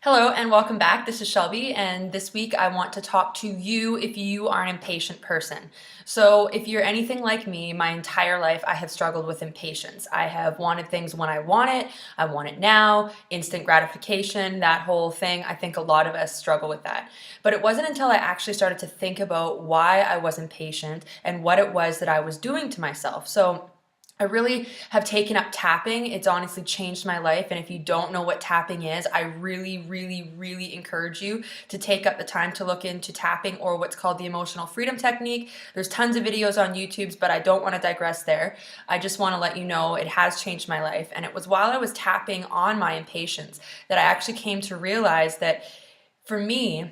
Hello and welcome back. This is Shelby, and this week I want to talk to you if you are an impatient person. So, if you're anything like me, my entire life I have struggled with impatience. I have wanted things when I want it now, instant gratification, that whole thing. I think a lot of us struggle with that. But it wasn't until I actually started to think about why I was impatient and what it was that I was doing to myself. So, I really have taken up tapping. It's honestly changed my life. And if you don't know what tapping is, I really encourage you to take up the time to look into tapping, or what's called the emotional freedom technique. There's tons of videos on YouTube, but I don't want to digress there. I just want to let you know it has changed my life. And it was while I was tapping on my impatience that I actually came to realize that for me,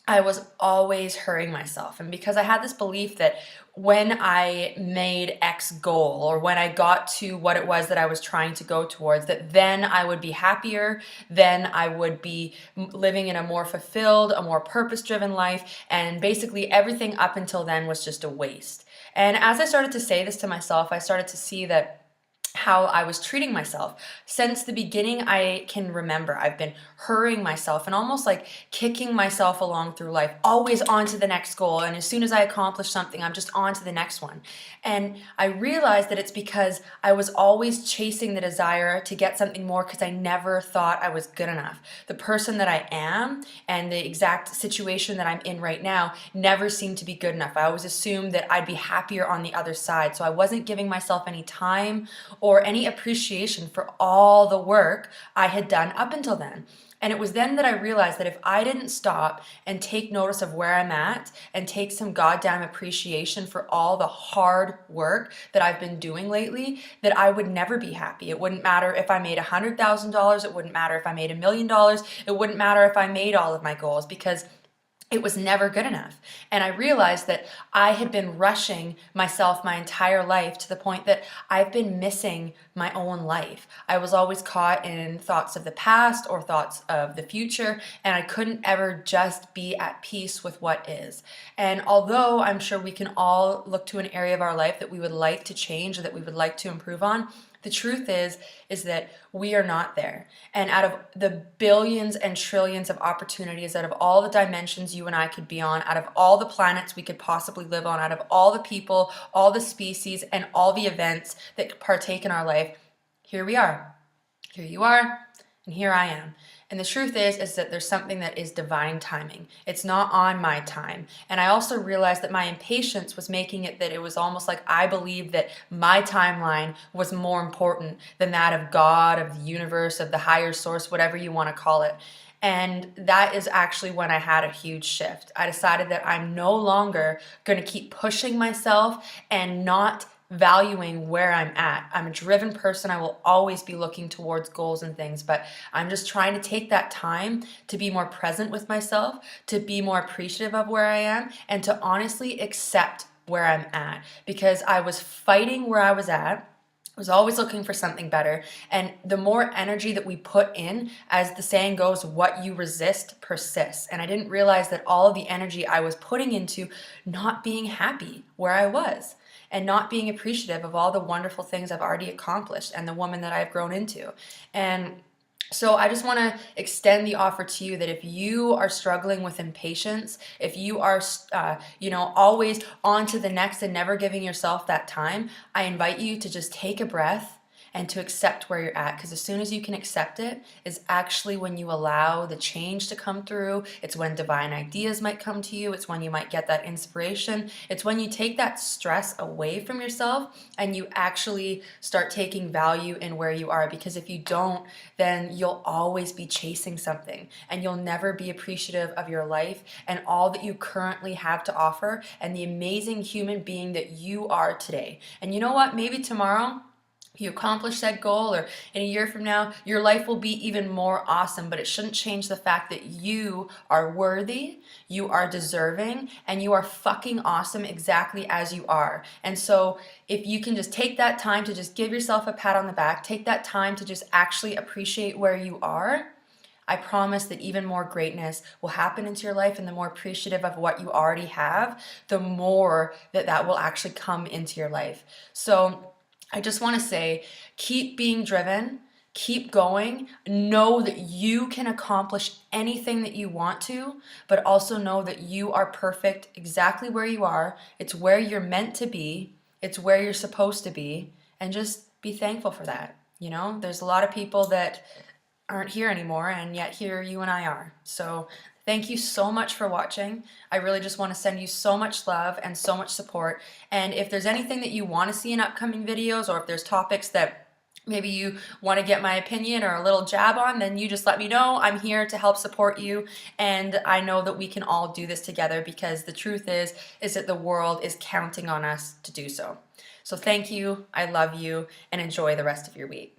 I was always hurrying myself. And because I had this belief that when I made X goal, or when I got to what it was that I was trying to go towards, that then I would be happier, then I would be living in a more fulfilled, a more purpose-driven life, and basically everything up until then was just a waste. And as I started to say this to myself, I started to see that how I was treating myself. Since the beginning, I can remember I've been hurrying myself and almost like kicking myself along through life, always on to the next goal. And as soon as I accomplish something, I'm just on to the next one. And I realized that it's because I was always chasing the desire to get something more because I never thought I was good enough. The person that I am and the exact situation that I'm in right now never seemed to be good enough. I always assumed that I'd be happier on the other side. So I wasn't giving myself any time or any appreciation for all the work I had done up until then. And it was then that I realized that if I didn't stop and take notice of where I'm at and take some goddamn appreciation for all the hard work that I've been doing lately, that I would never be happy. It wouldn't matter if I made $100,000. It wouldn't matter if I made $1,000,000. It wouldn't matter if I made all of my goals, because it was never good enough. And I realized that I had been rushing myself my entire life to the point that I've been missing my own life. I was always caught in thoughts of the past or thoughts of the future, and I couldn't ever just be at peace with what is. And although I'm sure we can all look to an area of our life that we would like to change or that we would like to improve on, the truth is that we are not there. And out of the billions and trillions of opportunities, out of all the dimensions you and I could be on, out of all the planets we could possibly live on, out of all the people, all the species, and all the events that partake in our life, here we are. Here you are, and here I am. And the truth is that there's something that is divine timing. It's not on my time. And I also realized that my impatience was making it that it was almost like I believed that my timeline was more important than that of God, of the universe, of the higher source, whatever you want to call it. And that is actually when I had a huge shift. I decided that I'm no longer going to keep pushing myself and not valuing where I'm at. I'm a driven person. I will always be looking towards goals and things, but I'm just trying to take that time to be more present with myself, to be more appreciative of where I am, and to honestly accept where I'm at, because I was fighting where I was at. I was always looking for something better. And the more energy that we put in, as the saying goes, what you resist persists. And I didn't realize that all of the energy I was putting into not being happy where I was and not being appreciative of all the wonderful things I've already accomplished and the woman that I've grown into. And so I just want to extend the offer to you that if you are struggling with impatience, if you are, always on to the next and never giving yourself that time, I invite you to just take a breath and to accept where you're at. Because as soon as you can accept it is actually when you allow the change to come through. It's when divine ideas might come to you. It's when you might get that inspiration. It's when you take that stress away from yourself and you actually start taking value in where you are. Because if you don't, then you'll always be chasing something and you'll never be appreciative of your life and all that you currently have to offer and the amazing human being that you are today. And you know what? Maybe tomorrow you accomplish that goal, or in a year from now, your life will be even more awesome, but it shouldn't change the fact that you are worthy, you are deserving, and you are fucking awesome exactly as you are. And so if you can just take that time to just give yourself a pat on the back, take that time to just actually appreciate where you are, I promise that even more greatness will happen into your life, and the more appreciative of what you already have, the more that will actually come into your life. So I just want to say, keep being driven, Keep going. Know that you can accomplish anything that you want to, but also know that you are perfect exactly where you are. It's where you're meant to be. It's where you're supposed to be. And just be thankful for that. You know, there's a lot of people that aren't here anymore, and yet here you and I are. So thank you so much for watching. I really just want to send you so much love and so much support. And if there's anything that you want to see in upcoming videos, or if there's topics that maybe you want to get my opinion or a little jab on, then you just let me know. I'm here to help support you, and I know that we can all do this together, because the truth is that the world is counting on us to do so. So thank you, I love you, and enjoy the rest of your week.